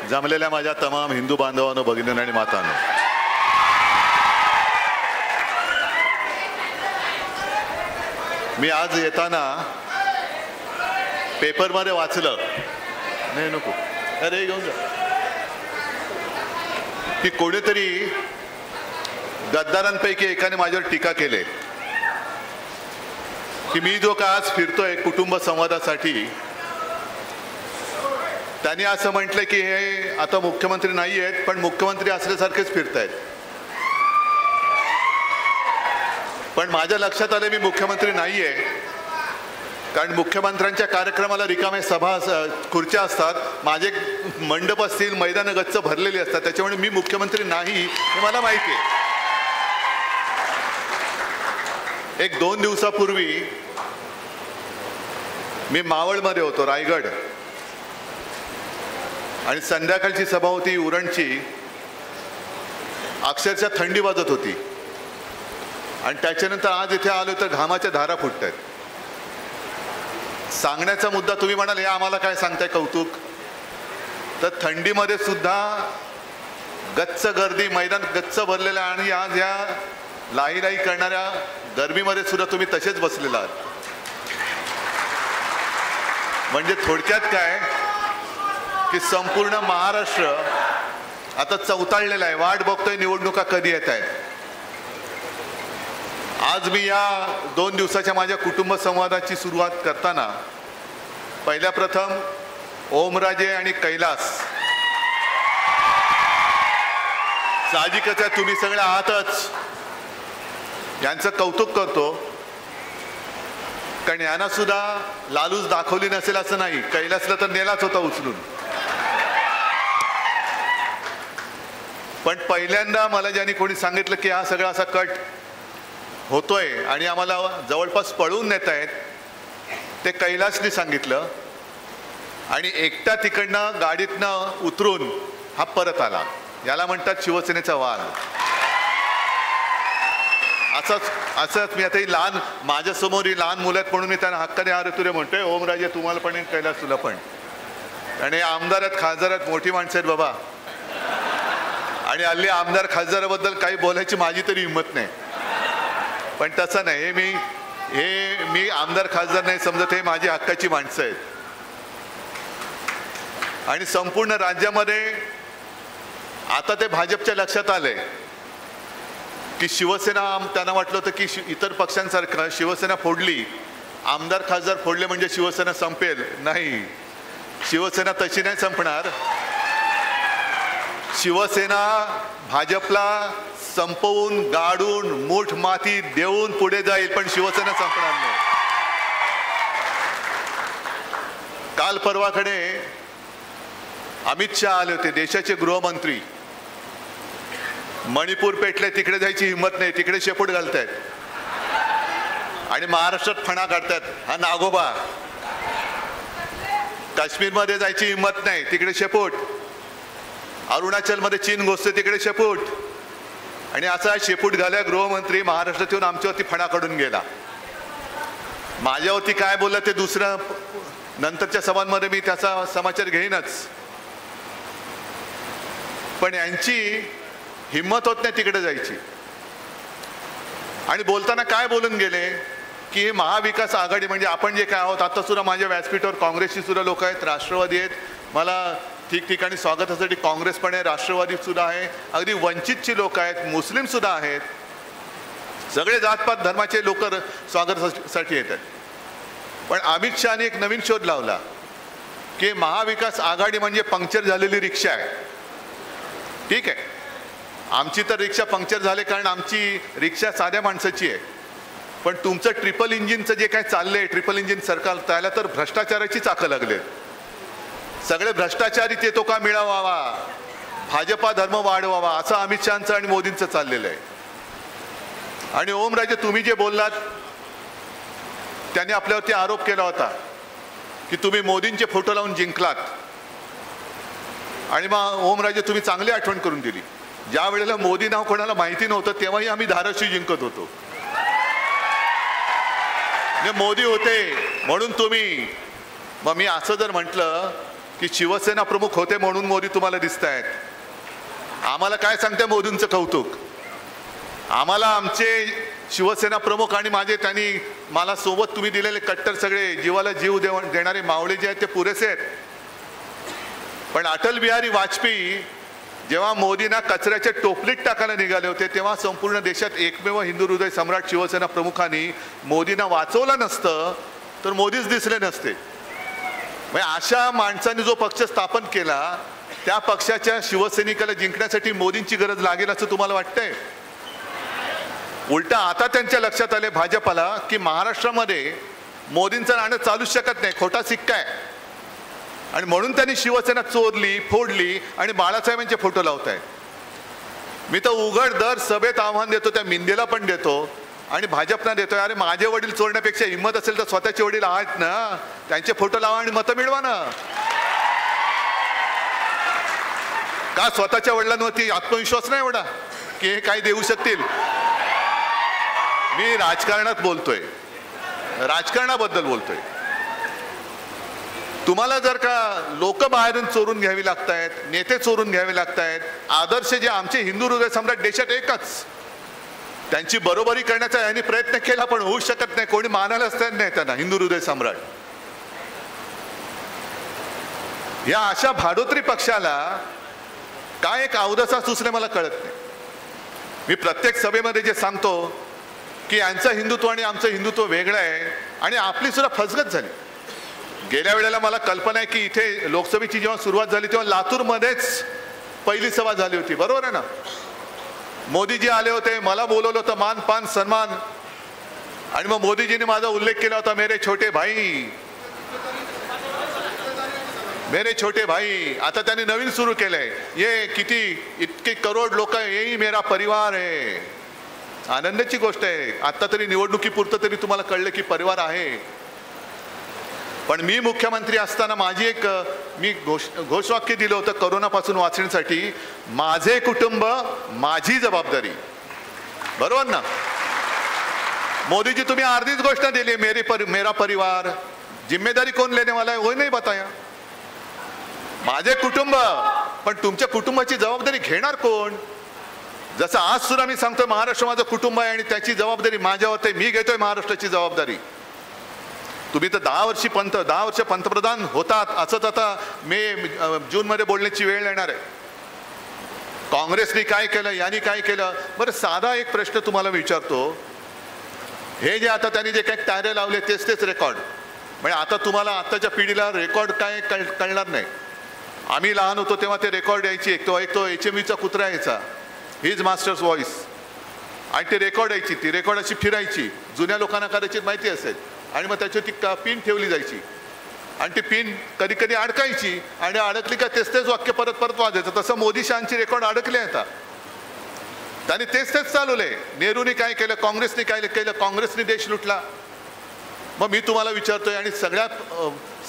जमलेल्या माझ्या तमाम हिंदू बांधवांनो, भगिनींनो आणि मातांनो, मी आज येताना पेपरमध्ये वाचलं, नाही नको अरे घेऊन जा, की कोणीतरी गद्दारांपैकी एकाने माझ्यावर टीका केली की मी जो का आज फिरतोय कुटुंब संवादासाठी, त्यांनी असं म्हटलं की हे आता मुख्यमंत्री नाही आहेत पण मुख्यमंत्री असल्यासारखेच फिरतायत. पण माझ्या लक्षात आलं मी मुख्यमंत्री नाहीये, कारण मुख्यमंत्र्यांच्या कार्यक्रमाला रिकामे सभा खुर्च्या असतात, माझे मंडप असतील, मैदानं गच्च भरलेली असतात, त्याच्यामुळे मी मुख्यमंत्री नाही हे मला माहिती आहे. एक 2 दिवसापूर्वी मी मावळमध्ये होतो, रायगड, आणि संध्याकाळची सभा होती उरणची. अक्षरशः थंडी वाजत होती आणि त्याच्यानंतर आज इथे आलो तर घामाच्या धारा फुटत आहेत. सांगण्याचा मुद्दा, तुम्ही म्हणाल हे आम्हाला काय सांगताय कौतुक, तर थंडीमध्ये सुद्धा गच्च गर्दी, मैदान गच्च भरलेलं, आणि आज या लाई लाई करणाऱ्या गरमीमध्ये सुद्धा तुम्ही तसेच बसलेला आहात. म्हणजे थोडक्यात काय की संपूर्ण महाराष्ट्र आता चवताळलेला आहे, वाट बघतोय निवडणुका कधी येत आहेत. आज मी या 2 दिवसाच्या माझ्या कुटुंब संवादाची सुरुवात करताना पहिल्या प्रथम ओमराजे आणि कैलास, साहजिकच आहे तुम्ही सगळे आहातच, यांचं कौतुक करतो, कारण यांना सुद्धा लालूच दाखवली नसेल असं नाही. कैलासला तर नेलाच होता उचलून. पण पहिल्यांदा मला ज्यांनी कोणी सांगितलं की हा सगळा असा कट होतोय आणि आम्हाला जवळपास पळवून नेत आहेत, ते कैलासने सांगितलं, आणि एकटा तिकडनं गाडीतनं उतरून हा परत आला. याला म्हणतात शिवसेनेचा वाद. असंच मी आता ही लहान, माझ्यासमोर ही लहान मुलं आहेत म्हणून मी त्यांना हक्काने अरे तुरे म्हणतोय, ओमराजे तुम्हाला पण, कैलास तुला पण, आणि आमदार आहेत, खासदार आहेत, मोठी माणसं आहेत बाबा, आणि हल्ली आमदार खासदाराबद्दल काही बोलायची माझी तरी हिंमत नाही. पण तसं नाही, मी आमदार खासदार नाही समजत, हे माझी हक्काची माणसं आहेत. आणि संपूर्ण राज्यामध्ये आता ते भाजपच्या लक्षात आलंय की शिवसेना, त्यांना वाटलं होतं की इतर पक्षांसारखं शिवसेना फोडली, आमदार खासदार फोडले म्हणजे शिवसेना संपेल. नाही, शिवसेना तशी नाही संपणार. शिवसेना भाजपला संपवून, गाडून, मूठ माती देऊन पुढे जाईल, पण शिवसेना संपणार नाही. काल परवाकडे अमित शहा आले होते, देशाचे गृहमंत्री. मणिपूर पेटले, तिकडे जायची हिंमत नाही, तिकडे शेपूट घालतायत, आणि महाराष्ट्रात फणा काढतात, हा नागोबा. काश्मीरमध्ये जायची हिंमत नाही, तिकडे शेपूट. अरुणाचलमध्ये चीन घुसते, तिकडे शेपूट. आणि असा शेपूट घाल्या गृहमंत्री महाराष्ट्रात येऊन आमच्यावरती फणा काढून गेला. माझ्यावरती काय बोललं ते दुसरं नंतरच्या सभांमध्ये मी त्याचा समाचार घेईनच. पण यांची हिंमत होत नाही तिकडे जायची. आणि बोलताना काय बोलून गेले की हे महाविकास आघाडी, म्हणजे आपण जे काय आहोत, आता सुद्धा माझ्या व्यासपीठावर काँग्रेसची सुद्धा लोक आहेत, राष्ट्रवादी आहेत, मला ठिकठिकाणी स्वागतासाठी काँग्रेस पण आहे, राष्ट्रवादी सुद्धा आहे, अगदी वंचितची लोक आहेत, मुस्लिम सुद्धा आहेत, सगळे जातपात धर्माचे लोक स्वागतासाठी येतात. पण अमित शहाने एक नवीन शोध लावला की महाविकास आघाडी म्हणजे पंक्चर झालेली रिक्षा आहे. ठीक आहे, आमची तर रिक्षा पंक्चर झाले कारण आमची रिक्षा साध्या माणसाची आहे, पण तुमचं ट्रिपल इंजिनचं जे काय चाललंय, ट्रिपल इंजिन सरकार, त्याला तर भ्रष्टाचाराची चाकं लागलेत. सगळे भ्रष्टाचारी ते तो का मिळवावा, भाजपा धर्म वाढवावा, असं अमित शहांचं आणि मोदींचं चाललेलं आहे. आणि ओमराजे, तुम्ही जे बोललात, त्यांनी आपल्यावरती आरोप केला होता की तुम्ही मोदींचे फोटो लावून जिंकलात. आणि मग ओमराजे तुम्ही चांगली आठवण करून दिली, ज्या वेळेला मोदी नाव कोणाला माहिती नव्हतं तेव्हाही आम्ही धाराशिव जिंकत होतो. मोदी होते म्हणून तुम्ही. मग मी असं जर म्हटलं की शिवसेना प्रमुख होते म्हणून मोदी तुम्हाला दिसत आहेत. आम्हाला काय सांगते मोदींचं कौतुक? आम्हाला आमचे शिवसेना प्रमुख आणि माझे त्यांनी मला सोबत तुम्ही दिलेले कट्टर सगळे जीवाला जीव देणारे मावळे जे आहेत ते पुरेसे आहेत. पण अटल बिहारी वाजपेयी जेव्हा मोदींना कचऱ्याच्या टोपलीत टाकायला निघाले होते तेव्हा संपूर्ण देशात एकमेव हिंदू हृदय सम्राट शिवसेना प्रमुखांनी मोदींना वाचवलं नसतं तर मोदीच दिसले नसते. म्हणजे अशा माणसांनी जो पक्ष स्थापन केला त्या पक्षाच्या शिवसैनिकाला जिंकण्यासाठी मोदींची गरज लागेल असं तुम्हाला वाटतंय? उलटा आता त्यांच्या लक्षात आले भाजपला की महाराष्ट्रामध्ये मोदींचं नाणं चालूच शकत नाही, खोटा सिक्का आहे. आणि म्हणून त्यांनी शिवसेना चोरली, फोडली आणि बाळासाहेबांचे फोटो लावत आहेत. मी तर उघड दर सभेत आव्हान देतो, त्या मिंदेला पण देतो आणि भाजपना देतोय, अरे माझे वडील चोरण्यापेक्षा हिंमत असेल तर स्वतःचे वडील आहेत ना, त्यांचे फोटो लावा आणि मतं मिळवा ना. का स्वतःच्या वडिलांवरती आत्मविश्वास नाही एवढा की हे काही देऊ शकतील? मी राजकारणात बोलतोय, राजकारणाबद्दल बोलतोय. तुम्हाला जर का लोक बाहेरून चोरून घ्यावी लागतायत, नेते चोरून घ्यावे लागतायत, आदर्श जे आमचे हिंदू हृदय सम्राट देशात एकच, त्यांची बरोबरी करण्याचा यांनी प्रयत्न केला पण होऊ शकत नाही, कोणी मानायलाच नाही त्यांना हिंदू हृदय सम्राट. या अशा भाडोत्री पक्षाला काय एक अवदसा सुचणे मला कळत नाही. मी प्रत्येक सभेमध्ये जे सांगतो की यांचं हिंदुत्व आणि आमचं हिंदुत्व वेगळं आहे आणि आपली सुद्धा फसगत झाली. गेल्या वेळेला मला कल्पना आहे की इथे लोकसभेची जेव्हा सुरुवात झाली तेव्हा लातूरमध्येच पहिली सभा झाली होती, बरोबर आहे ना? मोदीजी आले होते, मला बोलवलं होतं, मान पान सन्मान, आणि मग मोदीजीने माझा उल्लेख केला होता, मेरे छोटे भाई, मेरे छोटे भाई. आता त्यांनी नवीन सुरू केलंय, ये किती इतके करोड लोक, यही मेरा परिवार आहे. आनंदाची गोष्ट आहे. आता तरी निवडणुकीपुरतं तरी तुम्हाला कळलं की परिवार आहे. पण मी मुख्यमंत्री असताना माझी एक मी घोषवाक्य दिलं होतं करोनापासून वाचण्यासाठी, माझे कुटुंब माझी जबाबदारी, बरोबर ना? मोदीजी तुम्ही अर्धीच गोष्ट दिली, मेरा परिवार, जिम्मेदारी कौन लेने वाला है वो नहीं बताया. माझे कुटुंब, पण तुमच्या कुटुंबाची जबाबदारी घेणार कोण? जसं आज सुद्धा मी सांगतोय महाराष्ट्र माझं कुटुंब आहे आणि त्याची जबाबदारी माझ्यावर आहे, मी घेतोय महाराष्ट्राची जबाबदारी. तुम्ही तर 10 वर्ष पंतप्रधान होतात, असंच आता जून मध्ये बोलण्याची वेळ येणार आहे. काँग्रेसने काय केलं, यांनी काय केलं? बरं साधा एक प्रश्न तुम्हाला विचारतो, हे जे आता त्यांनी जे काही टायरे लावले तेच रेकॉर्ड, म्हणजे आता तुम्हाला आताच्या पिढीला रेकॉर्ड काय कळणार नाही. आम्ही लहान होतो तेव्हा ते रेकॉर्ड यायची, एक तो HMVचा कुत्रा यायचा, हिज मास्टर्स व्हॉइस, आणि ते रेकॉर्ड यायची, ती रेकॉर्ड अशी फिरायची, जुन्या लोकांना कदाचित माहिती असेल, आणि मग त्याच्यावरती पिन ठेवली जायची आणि ती पिन कधी कधी अडकायची आणि अडकली का तेच वाक्य परत परत वाजायचं. तसं मोदी शहांची रेकॉर्ड अडकले आता, त्यांनी तेच चालवले. नेहरूने काय केलं, काँग्रेसने काय केलं, काँग्रेसने देश लुटला. मग मी तुम्हाला विचारतोय आणि सगळ्या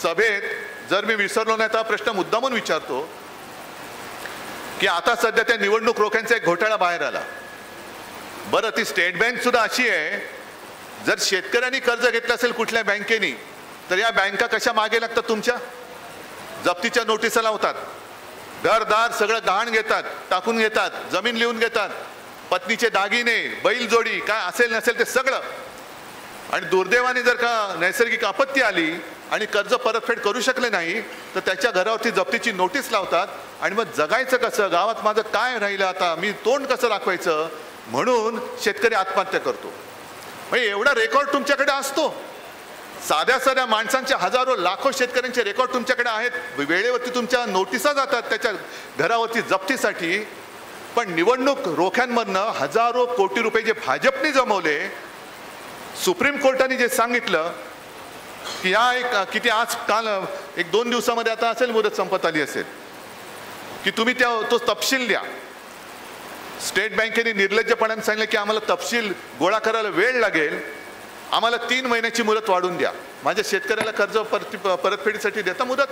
सभेत जर मी विसरलो नाही तर प्रश्न मुद्दामून विचारतो की आता सध्या त्या निवडणूक रोख्यांचा एक घोटाळा बाहेर आला. बरं, ती स्टेट बँक सुद्धा अशी आहे, जर शेतकऱ्यांनी कर्ज घेतलं असेल कुठल्या बँकेनी तर या बँका कशा मागे लागतात, तुमच्या जप्तीच्या नोटिसा लावतात, घरदार सगळं गहाण घेतात, टाकून घेतात, जमीन लिहून घेतात, पत्नीचे दागिने, बैलजोडी काय असेल नसेल ते सगळं. आणि दुर्दैवाने जर का नैसर्गिक आपत्ती आली आणि कर्ज परतफेड करू शकले नाही तर त्याच्या घरावरती जप्तीची नोटीस लावतात. आणि मग जगायचं कसं, गावात माझं काय राहिलं, आता मी तोंड कसं दाखवायचं, म्हणून शेतकरी आत्महत्या करतो. म्हणजे एवढा रेकॉर्ड तुमच्याकडे असतो. साध्या माणसांचे हजारो लाखो शेतकऱ्यांचे रेकॉर्ड तुमच्याकडे आहेत, वेळेवरती तुमच्या नोटिसा जातात त्याच्या घरावरती जप्तीसाठी. पण निवडणूक रोख्यांमधनं हजारो कोटी रुपये जे भाजपने जमवले, सुप्रीम कोर्टाने जे सांगितलं की या किती आज काल 1-2 दिवसामध्ये आता असेल, मुदत संपत आली असेल, की तुम्ही तो तपशील द्या. स्टेट बँकेने निर्लज्जपणाने सांगितलं की आम्हाला तपशील गोळा करायला वेळ लागेल, आम्हाला 3 महिन्याची मुदत वाढून द्या, माझ्या शेतकऱ्याला कर्ज परतफेडीसाठी देता मुदत.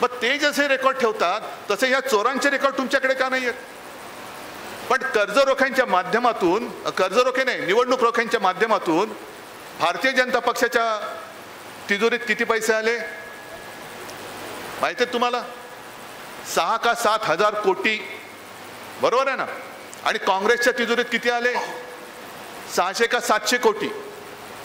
मग ते जसे रेकॉर्ड ठेवतात तसे ह्या चोरांचे रेकॉर्ड तुमच्याकडे का नाही आहेत? पण कर्ज रोख्यांच्या माध्यमातून, कर्ज रोखे नाही, निवडणूक रोख्यांच्या माध्यमातून भारतीय जनता पक्षाच्या तिजोरीत किती पैसे आले? माहिती आहे तुम्हाला? 6 का 7 हजार कोटी, बरोबर आहे ना? आणि काँग्रेसच्या तिजोरीत किती आले? 600 का 700 कोटी.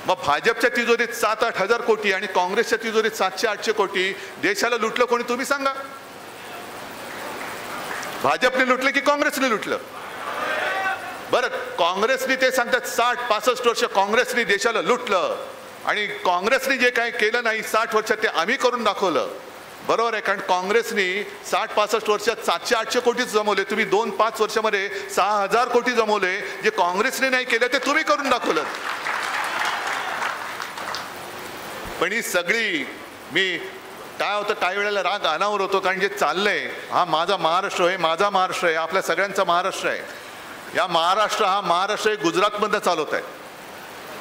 मग भाजपच्या तिजोरीत 7-8 हजार कोटी आणि काँग्रेसच्या तिजोरीत 700-800 कोटी. देशाला लुटलं कोणी? तुम्ही सांगा. भाजपने लुटलं की काँग्रेसने लुटलं? बरं, काँग्रेसने ते सांगतात 60-65 वर्ष काँग्रेसने देशाला लुटलं आणि काँग्रेसने जे काही केलं नाही 60 वर्षात ते आम्ही करून दाखवलं. बरोबर आहे, कारण काँग्रेसने 60-65 वर्षात 700-800 कोटीच जमवले. तुम्ही 2-5 वर्षामध्ये 6000 कोटी जमवले. जे काँग्रेसने नाही केलं ते तुम्ही करून दाखवलं. पण ही सगळी, मी काय होतं काही वेळेला राग अनावर होतो, कारण जे चाललंय, हा माझा महाराष्ट्र आहे, माझा महाराष्ट्र आहे, आपल्या सगळ्यांचा महाराष्ट्र आहे. या महाराष्ट्र, हा महाराष्ट्र गुजरातमधनं चालवत आहे.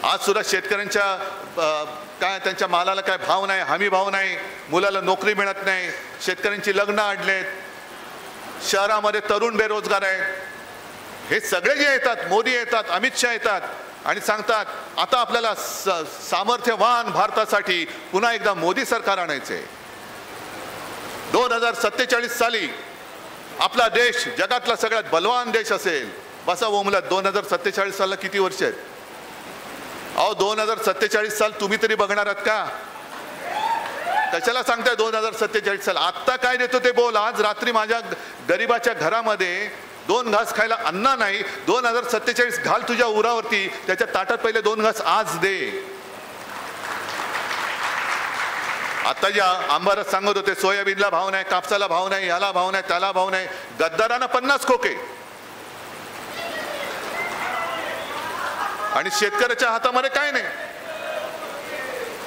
आज सुद्धा शेतकऱ्यांच्या काय त्यांच्या मालाला काय भाव नाही, हमी भाव नाही, मुलाला नोकरी मिळत नाही, शेतकऱ्यांची लग्न अडलेत, शहरामध्ये तरुण बेरोजगार आहेत. हे सगळे जे येतात, मोदी येतात, अमित शहा येतात आणि सांगतात आता आपल्याला सामर्थ्यवान भारतासाठी पुन्हा एकदा मोदी सरकार आणायचे. 2047 साली आपला देश जगातला सगळ्यात बलवान देश असेल. बसा ओमला, 2047 सालला किती वर्ष आहेत? अहो 2047 साल तुम्ही तरी बघणार आहात का? कशाला सांगताय 2047 साल? आत्ता काय देतो ते बोल. आज रात्री माझ्या गरीबाच्या घरामध्ये 2 घास खायला अन्न नाही. 2047 घाल तुझ्या उरावरती, त्याच्या ताटात पहिले 2 घास आज दे. आता ज्या आंबारस सांगत होते सोयाबीनला भाव नाही, कापसाला भाव नाही, याला भाव नाही, त्याला भाव नाही. गद्दारांना 50 खोके आणि शेतकऱ्याच्या हातामध्ये काय नाही.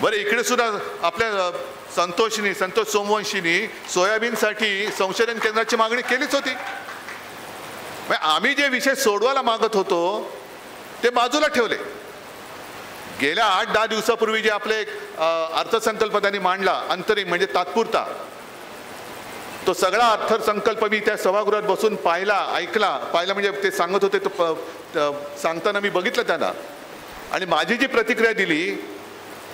बरं, इकडे सुद्धा आपल्या संतोष सोमवंशींनी सोयाबीनसाठी संशोधन केंद्राची मागणी केलीच होती. आम्ही जे विषय सोडवायला मागत होतो ते बाजूला ठेवले. गेल्या 8-10 दिवसापूर्वी जे आपले अर्थसंकल्प त्यांनी मांडला, अंतरिम म्हणजे तात्पुरता, तो सगळा अर्थसंकल्प मी त्या सभागृहात बसून ऐकला म्हणजे ते सांगत होते, तो सांगताना मी बघितलं त्यांना. आणि माझी जी प्रतिक्रिया दिली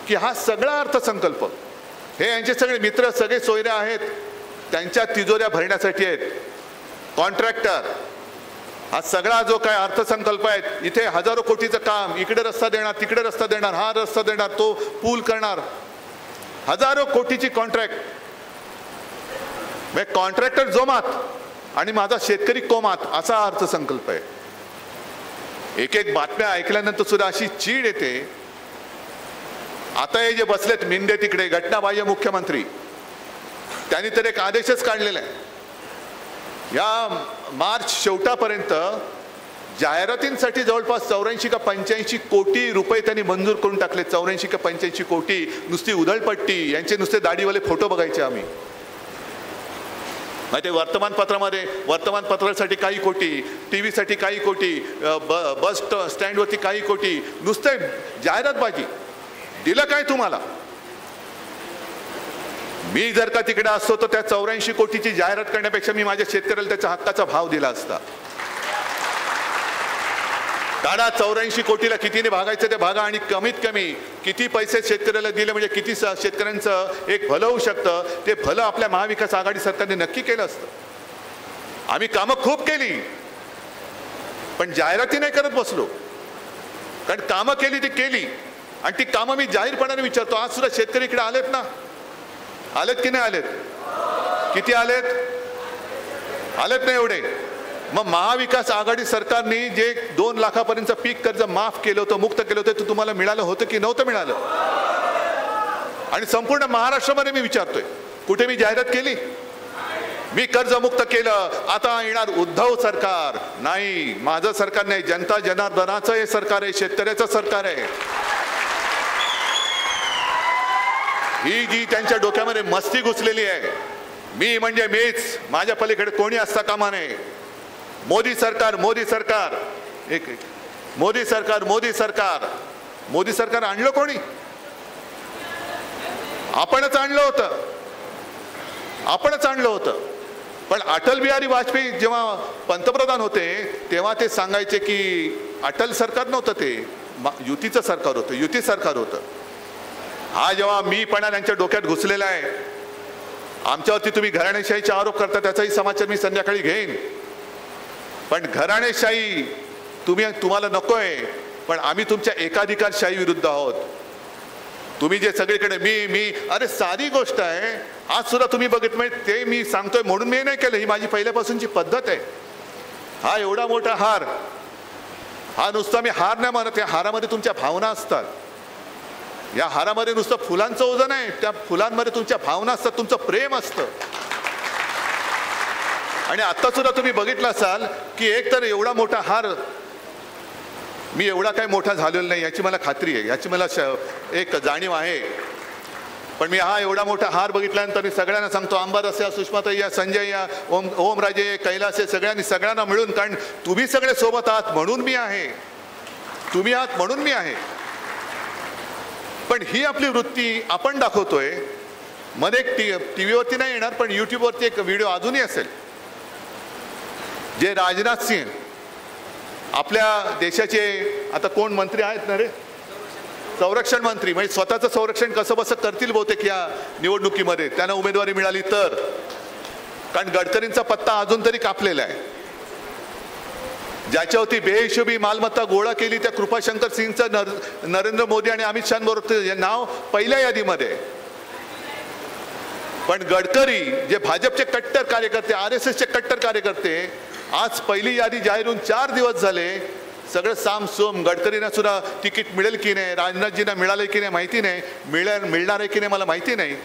की हा सगळा अर्थसंकल्प हे यांचे सगळे मित्र, सगळे सोयरे आहेत, त्यांच्या तिजोऱ्या भरण्यासाठी आहेत. कॉन्ट्रॅक्टर, हा सगळा जो काय अर्थसंकल्प आहे, इथे हजारो कोटीचं काम, इकडे रस्ता देणार, तिकडे रस्ता देणार, हा रस्ता देणार, तो पूल करणार, हजारो कोटीची कॉन्ट्रॅक्ट. कॉन्ट्रॅक्टर जोमात आणि माझा शेतकरी कोमात, असा अर्थसंकल्प आहे. एक बातम्या ऐकल्यानंतर सुद्धा अशी चीड येते. आता हे जे बसलेत मिंडे तिकडे, घटनाबाह्य मुख्यमंत्री, त्यांनी तर एक आदेशच काढलेला आहे. या मार्च शेवटापर्यंत जाहिरातींसाठी जवळपास 84 का 85 कोटी रुपये त्यांनी मंजूर करून टाकले. 84 का 85 कोटी. नुसती उधळपट्टी, यांचे नुसते दाढीवाले फोटो बघायचे आम्ही. माहिती आहे, वर्तमानपत्रासाठी काही कोटी, TV साठी काही कोटी, बस स्टँडवरती काही कोटी, नुसते जाहिरातबाजी. दिलं काय तुम्हाला? मी जर का तिकडे असतो तर त्या 84 कोटीची जाहिरात करण्यापेक्षा मी माझ्या शेतकऱ्याला त्याच्या हक्काचा भाव दिला असता. काढा 84 कोटीला कितीने भागायचं ते भागा आणि कमीत कमी किती पैसे शेतकऱ्याला दिले म्हणजे किती शेतकऱ्यांचं एक भलं होऊ शकतं, ते भलं आपल्या महाविकास आघाडी सरकारने नक्की केलं असतं. आम्ही कामं खूप केली पण जाहिराती नाही करत बसलो, कारण कामं केली ती केली आणि ती कामं मी जाहीरपणाने विचारतो. आज सुद्धा शेतकरी इकडे आलेत ना? आलेत की नाही आलेत? किती आलेत? आलेत नाही एवढे? मग महाविकास आघाडी सरकारने जे 2 लाखापर्यंत पीक कर्ज माफ केलं होतं, मुक्त केलं होतं, ते तुम्हाला मिळालं होतं की नव्हतं मिळालं? आणि संपूर्ण महाराष्ट्रामध्ये मी विचारतोय, कुठे मी जाहिरात केली? मी कर्जमुक्त केलं. आता येणार उद्धव सरकार. नाही, माझं सरकार नाही, जनता जनार्दनाचं हे सरकार आहे, शेतकऱ्याचं सरकार आहे. ही जी त्यांच्या डोक्यामध्ये मस्ती घुसलेली आहे, मी म्हणजे मीच, माझ्या पलीकडे कोणी असता कामा नये. मोदी सरकार, मोदी सरकार, मोदी सरकार, मोदी सरकार. मोदी सरकार आणलं कोणी? आपणच आणलं होतं, आपणच आणलं होतं. पण अटल बिहारी वाजपेयी जेव्हा पंतप्रधान होते तेव्हा ते सांगायचे की अटल सरकार नव्हतं, ते युतीचं सरकार होतं, युती सरकार होतं. हा जेव्हा मीपणा त्यांच्या डोक्यात घुसलेला आहे आमच्यावरती तुम्ही घराणेशाहीचा आरोप करता, त्याचाही समाचार मी संध्याकाळी घेईन. पण घराणेशाही तुम्हाला नकोय, पण आम्ही तुमच्या एकाधिकारशाही विरुद्ध आहोत. तुम्ही जे सगळीकडे मी अरे साधी गोष्ट आहे. आज सुद्धा तुम्ही बघितलं म्हणजे ते मी सांगतोय म्हणून मी नाही केलं, ही माझी पहिल्यापासूनची पद्धत आहे. हा एवढा मोठा हार, हा नुसता मी हार नाही म्हणत, या हारामध्ये तुमच्या भावना असतात. या हारामध्ये नुसतं फुलांचं ओझं नाही, त्या फुलांमध्ये तुमच्या भावना असतात, तुमचं प्रेम असतं. आणि आता सुद्धा तुम्ही बघितलं असाल की एक तर एवढा मोठा हार, मी एवढा काही मोठा झालेला नाही याची मला खात्री आहे, याची मला एक जाणीव आहे. पण मी हा एवढा मोठा हार बघितल्यानंतर मी सगळ्यांना सांगतो, अंबर या, सुषमाताई या, संजय या, ओमराजे, कैलास या, सगळ्यांना मिळून, कारण तुम्ही सगळे सोबत आहात म्हणून मी आहे, तुम्ही आहात म्हणून मी आहे. पण ही आपली वृत्ती आपण दाखवतोय. मध्ये एक टीव्हीवरती नाही येणार पण युट्यूबवरती एक व्हिडिओ अजूनही असेल, जे राजनाथ सिंह आपल्या देशाचे आता कोण मंत्री आहेत ना रे, संरक्षण मंत्री, म्हणजे स्वतःचं संरक्षण कसं बसं करतील बहुतेक या निवडणुकीमध्ये त्यांना उमेदवारी मिळाली तर. कारण गडकरींचा पत्ता अजून तरी कापलेला आहे. ज्याच्यावरती बेहिशोबी मालमत्ता गोळा केली त्या कृपाशंकर सिंगचं नरेंद्र मोदी आणि अमित शहाबरोबर नाव पहिल्या यादीमध्ये. पण गडकरी जे भाजपचे कट्टर कार्यकर्ते, RSSचे कट्टर कार्यकर्ते, आज पहिली यादी जाहीर होऊन 4 दिवस झाले. सगळं सामसूम. गडकरींना सुद्धा तिकीट मिळेल की नाही, राजनाथजींना मिळाले की नाही माहिती नाही, मिळणार आहे की नाही मला माहिती नाही.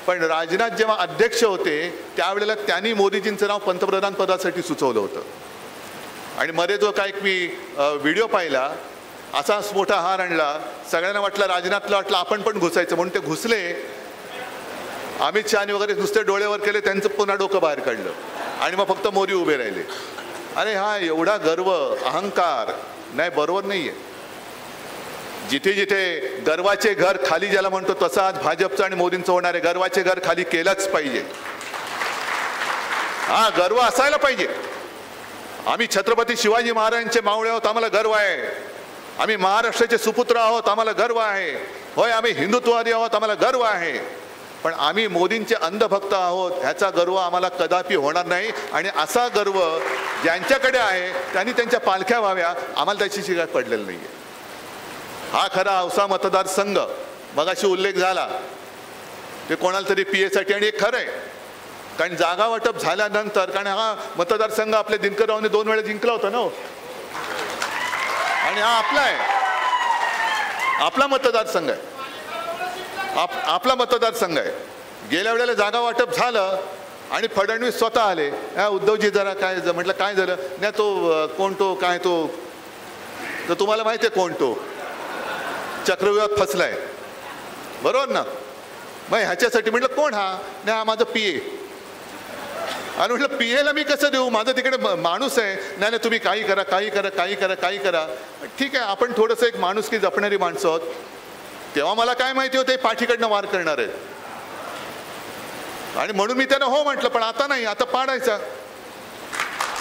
पण राजनाथ जेव्हा अध्यक्ष होते त्यावेळेला त्यांनी मोदीजींचं नाव पंतप्रधान पदासाठी सुचवलं होतं. आणि मध्ये जो काय मी व्हिडिओ पाहिला, असाच मोठा हार आणला, सगळ्यांना वाटलं, राजनाथला वाटलं आपण पण घुसायचं म्हणून ते घुसले. अमित शहानी वगैरे नुसते डोळेवर केले, त्यांचं पुन्हा डोकं बाहेर काढलं आणि मग फक्त मोदी उभे राहिले. अरे हा एवढा गर्व, अहंकार नाही, बरोबर नाहीये. जिथे जिथे गर्वाचे घर खाली ज्याला म्हणतो तसं आज भाजपचं आणि मोदींचं होणार आहे. गर्वाचे घर खाली केलंच पाहिजे. हा गर्व असायला पाहिजे. आम्ही छत्रपती शिवाजी महाराजांचे मावळे आहोत, आम्हाला गर्व आहे. आम्ही महाराष्ट्राचे सुपुत्र आहोत, आम्हाला गर्व आहे. होय आम्ही हिंदुत्ववादी आहोत, आम्हाला गर्व आहे. पण आम्ही मोदींचे अंधभक्त आहोत ह्याचा गर्व आम्हाला कदापि होणार नाही. आणि असा गर्व ज्यांच्याकडे आहे त्यांनी त्यांच्या पालख्या व्हाव्या, आम्हाला त्याची शिकायत पडलेली नाही आहे. हा खरा औसा मतदारसंघ मगाशी उल्लेख झाला ते कोणाला तरी PA साठी. आणि एक खरं आहे, कारण जागा वाटप झाल्यानंतर, कारण हा मतदारसंघ आपल्या दिनकररावने 2 वेळा जिंकला होता ना, आणि हा आपला आहे, आपला मतदारसंघ आहे, आपला मतदारसंघ आहे. गेल्या वेळेला जागा वाटप झालं आणि फडणवीस स्वतः आले. उद्धवजी जरा काय म्हटलं, काय झालं नाही, तो कोण तो काय तो, तर तुम्हाला माहिती आहे कोण तो, चक्रव्यूहात फसलाय, बरोबर ना. मग ह्याच्यासाठी म्हटलं कोण हा, नाही हा माझा PA. आणि म्हटलं PAला मी कसं देऊ, माझं तिकडे माणूस आहे. नाही नाही तुम्ही काही करा, काही करा, काही करा, काही करा. ठीक आहे, आपण थोडंसं एक माणुसकी जपणारी माणसं आहोत. तेव्हा मला काय माहिती होते पाठीकडनं वार करणार आहेत, आणि म्हणून मी त्यांना हो म्हटलं. पण आता नाही, आता पाडायचा.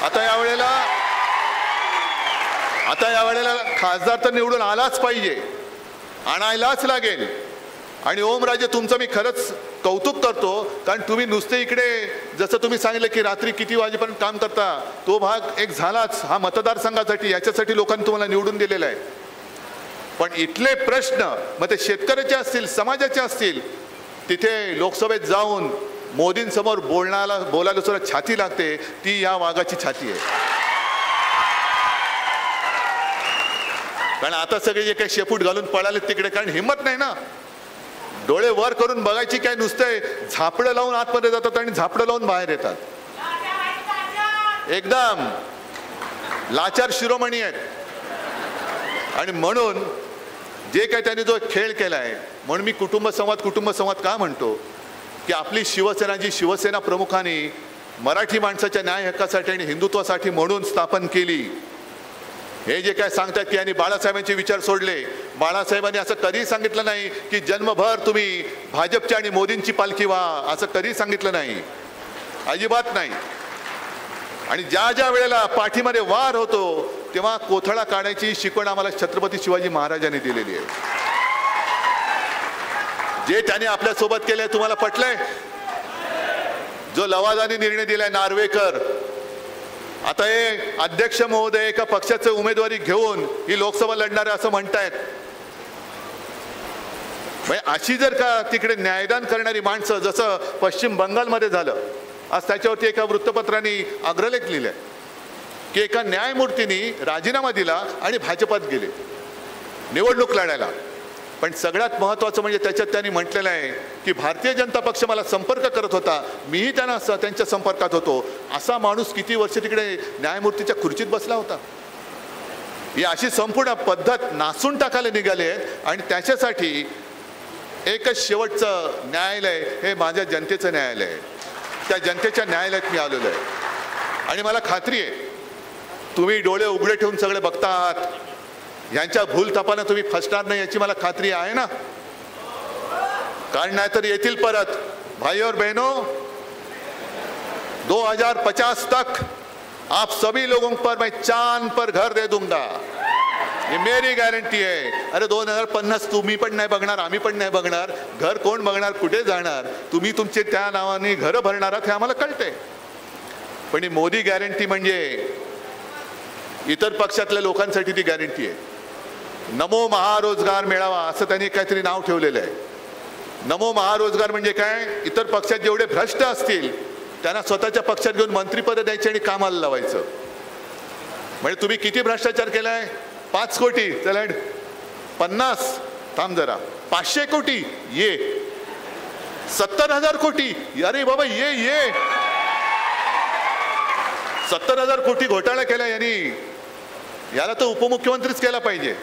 आता यावेळेला खासदार तर निवडून आलाच पाहिजे, आणायलाच लागेल. आणि ओमराजे तुमचं मी खरंच कौतुक करतो, कारण तुम्ही नुसते इकडे जसं तुम्ही सांगितलं की रात्री किती वाजेपर्यंत काम करता, तो भाग एक झालाच. हा मतदारसंघासाठी, याच्यासाठी लोकांनी तुम्हाला निवडून दिलेला आहे. पण इथले प्रश्न मग ते शेतकऱ्याचे असतील, समाजाचे असतील, तिथे लोकसभेत जाऊन मोदींसमोर बोलायला सुद्धा छाती लागते. ती या वाघाची छाती आहे. कारण आता सगळे जे काही शेपूट घालून पळाले तिकडे, कारण हिंमत नाही ना. डोळे वर करून बघायची काय, नुसते झापडं लावून आतमध्ये जातात आणि झापडं लावून बाहेर येतात. एकदम लाचार शिरोमणी आहेत. आणि म्हणून जे काही त्यांनी जो खेळ केला आहे, म्हणून मी कुटुंब संवाद का म्हणतो, की आपली शिवसेना जी शिवसेना प्रमुखांनी मराठी माणसाच्या न्याय हक्कासाठी आणि हिंदुत्वासाठी म्हणून स्थापन केली, हे जे काय सांगतात की यांनी बाळासाहेबांचे विचार सोडले. बाळासाहेबांनी असं कधीही सांगितलं नाही की जन्मभर तुम्ही भाजपची आणि मोदींची पालखी व्हा, असं कधीही सांगितलं नाही, अजिबात नाही. आणि ज्या ज्या वेळेला पाठीमध्ये वार होतो तेव्हा कोथळा काढायची शिकवण आम्हाला छत्रपती शिवाजी महाराजांनी दिलेली आहे. जे त्यांनी आपल्या सोबत केलंय तुम्हाला पटलंय? जो लवादानी निर्णय दिलाय नार्वेकर, आता हे अध्यक्ष महोदय एका पक्षाचे उमेदवारी घेऊन ही लोकसभा लढणार असं म्हणतायत. अशी जर का तिकडे न्यायदान करणारी माणसं, जसं पश्चिम बंगालमध्ये झालं, आज त्याच्यावरती एका वृत्तपत्राने अग्रलेख लिहिलाय की एका न्यायमूर्तींनी राजीनामा दिला आणि भाजपात गेले निवडणूक लढायला. पण सगळ्यात महत्त्वाचं म्हणजे त्याच्यात त्यांनी म्हटलेलं आहे की भारतीय जनता पक्ष मला संपर्क करत होता, मीही त्यांच्या संपर्कात होतो. असा माणूस किती वर्ष तिकडे न्यायमूर्तीच्या खुर्चीत बसला होता. ही अशी संपूर्ण पद्धत नासून टाकायला निघाले आहेत आणि त्याच्यासाठी एकच शेवटचं न्यायालय हे माझ्या जनतेचं न्यायालय आहे. त्या जनतेच्या न्यायालयात मी आलेलो आहे आणि मला खात्री आहे तुम्ही डोळे उघडे ठेवून सगळे बघता आहात. यांच्या भूलथापानं तुम्ही फसणार नाही याची मला खात्री आहे ना. कारण नाहीतर येतील परत. भाई और बहनों, 2050 तक आप सभी लोगों पर मैं चांद पर घर दे दूंगा, ये मेरी गॅरंटी आहे. अरे 2050 तुम्ही पण नाही बघणार, आम्ही पण नाही बघणार. घर कोण बघणार, कुठे जाणार? तुम्ही तुमचे त्या नावाने घरं भरणार आहात हे आम्हाला कळते. पण ही मोदी गॅरंटी म्हणजे इतर पक्षातल्या लोकांसाठी ती गॅरंटी आहे. नमो महारोजगार मेळावा असं त्यांनी काहीतरी नाव ठेवलेलं आहे. नमो महारोजगार म्हणजे काय? इतर पक्षात जेवढे भ्रष्ट असतील त्यांना स्वतःच्या पक्षात घेऊन मंत्रिपद द्यायची आणि कामाला लावायचं. म्हणजे तुम्ही किती भ्रष्टाचार केलाय? 5 कोटी, चला 50, थांब जरा, 500 कोटी ये, 70,000 कोटी, अरे बाबा ये 70,000 कोटी घोटाळा केला यांनी. याला तर उपमुख्यमंत्रीच केला पाहिजे.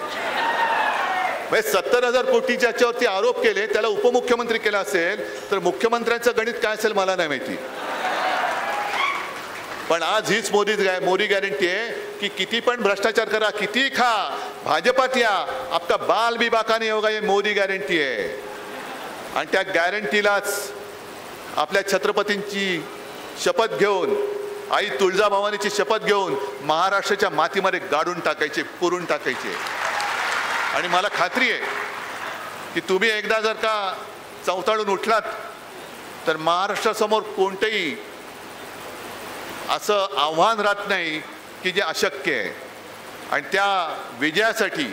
70,000 कोटी ज्याच्यावरती आरोप केले त्याला उपमुख्यमंत्री केला असेल तर मुख्यमंत्र्यांचं गणित काय असेल मला नाही माहिती. पण आज हीच मोदी गॅरंटी आहे की किती पण भ्रष्टाचार करा, किती खा, भाजपात या, आपका बाल भी बाका नहीं होगा, ये मोदी गॅरंटी आहे. आणि त्या गॅरंटीलाच आपल्या छत्रपतींची शपथ घेऊन, आई तुळजाभवानीची शपथ घेऊन महाराष्ट्राच्या मातीमध्ये गाडून टाकायचे, पुरून टाकायचे. आणि मला खात्री आहे की तुम्ही एकदा जर का चौताळून उठलात तर महाराष्ट्रासमोर कोणतेही असं आव्हान राहत नाही की जे अशक्य आहे. आणि त्या विजयासाठी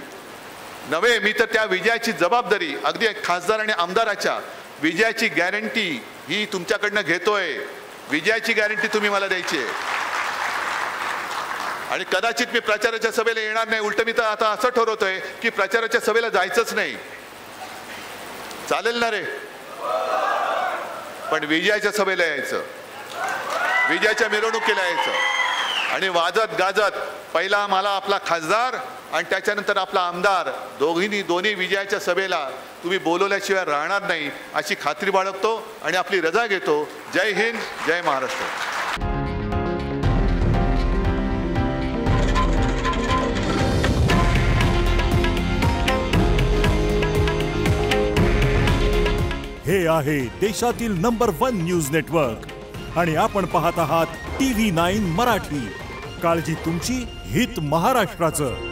नव्हे, मी तर त्या विजयाची जबाबदारी अगदी खासदार आणि आमदाराच्या विजयाची गॅरंटी ही तुमच्याकडनं घेतोय. विजयाची गॅरंटी तुम्ही मला द्यायची आहे. आणि कदाचित मी प्रचाराच्या सभेला येणार नाही. उलट मी तर आता असं ठरवतोय की प्रचाराच्या सभेला जायचंच नाही. चालेल ना रे? पण विजयाच्या सभेला यायचं, विजयाच्या मिरवणुकीला यायचं आणि वाजत गाजत पहिला मला आपला खासदार आणि त्याच्यानंतर आपला आमदार दोन्ही विजयाच्या सभेला तुम्ही बोलवल्याशिवाय राहणार नाही अशी खात्री बाळगतो आणि आपली रजा घेतो. जय हिंद, जय महाराष्ट्र. हे आहे देशातील नंबर 1 न्यूज नेटवर्क आणि आपण पाहत आहात TV9 मराठी. काळजी तुमची, हित महाराष्ट्राचं.